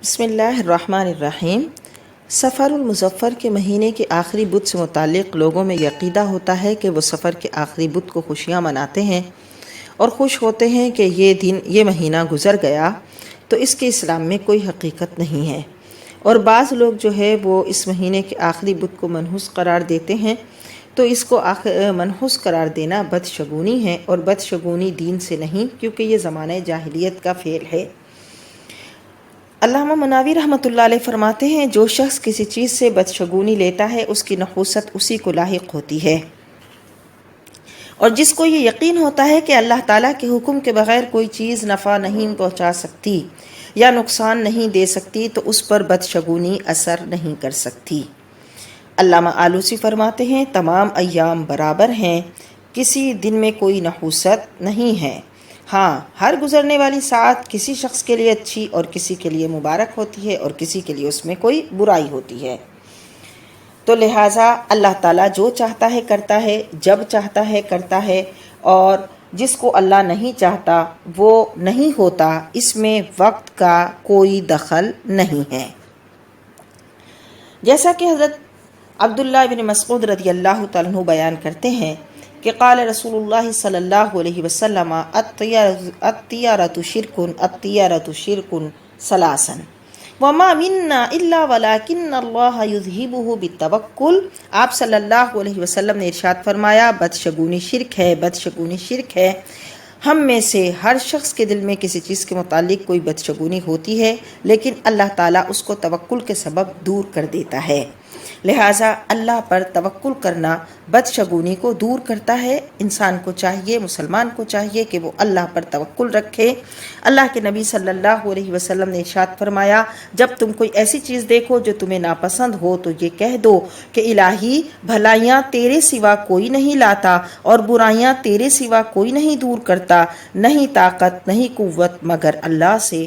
بسم اللہ الرحمن الرحیم۔ سفر المظفر کے مہینے کے آخری بدھ سے متعلق لوگوں میں یہ عقیدہ ہوتا ہے کہ وہ سفر کے آخری بدھ کو خوشیاں مناتے ہیں اور خوش ہوتے ہیں کہ یہ مہینہ گزر گیا، تو اس کے اسلام میں کوئی حقیقت نہیں ہے۔ اور بعض لوگ جو ہے وہ اس مہینے کے آخری بدھ کو منحوس قرار دیتے ہیں، تو اس کو منحوس قرار دینا بدشگونی ہے، اور بدشگونی دین سے نہیں، کیونکہ یہ زمانہ جاہلیت کا فعل ہے۔ علامہ مناوی رحمۃ اللہ علیہ فرماتے ہیں، جو شخص کسی چیز سے بدشگونی لیتا ہے اس کی نحوست اسی کو لاحق ہوتی ہے، اور جس کو یہ یقین ہوتا ہے کہ اللہ تعالیٰ کے حکم کے بغیر کوئی چیز نفع نہیں پہنچا سکتی یا نقصان نہیں دے سکتی، تو اس پر بدشگونی اثر نہیں کر سکتی۔ علامہ آلوسی فرماتے ہیں، تمام ایام برابر ہیں، کسی دن میں کوئی نحوست نہیں ہے۔ ہاں، ہر گزرنے والی ساعت کسی شخص کے لیے اچھی اور کسی کے لیے مبارک ہوتی ہے، اور کسی کے لیے اس میں کوئی برائی ہوتی ہے۔ تو لہٰذا اللہ تعالیٰ جو چاہتا ہے کرتا ہے، جب چاہتا ہے کرتا ہے، اور جس کو اللہ نہیں چاہتا وہ نہیں ہوتا، اس میں وقت کا کوئی دخل نہیں ہے۔ جیسا کہ حضرت عبداللہ بن مسعود رضی اللہ تعالیٰ عنہ بیان کرتے ہیں کہ قال رسول اللہ صلی اللہ علیہ وسلم الطیارۃ شرک ثلاثا وما منا الا ولکن اللہ یذہبہ بالتوکل۔ آپ صلی اللہ علیہ وسلم نے ارشاد فرمایا، بدشگونی شرک ہے۔ ہم میں سے ہر شخص کے دل میں کسی چیز کے متعلق کوئی بدشگونی ہوتی ہے، لیکن اللہ تعالیٰ اس کو توکل کے سبب دور کر دیتا ہے۔ لہٰذا اللہ پر توکل کرنا بدشگونی کو دور کرتا ہے۔ انسان کو چاہیے، مسلمان کو چاہیے کہ وہ اللہ پر توکل رکھے۔ اللہ کے نبی صلی اللہ علیہ وسلم نے ارشاد فرمایا، جب تم کوئی ایسی چیز دیکھو جو تمہیں ناپسند ہو تو یہ کہہ دو کہ الہی، بھلائیاں تیرے سوا کوئی نہیں لاتا اور برائیاں تیرے سوا کوئی نہیں دور کرتا، نہیں طاقت نہیں قوت مگر اللہ سے۔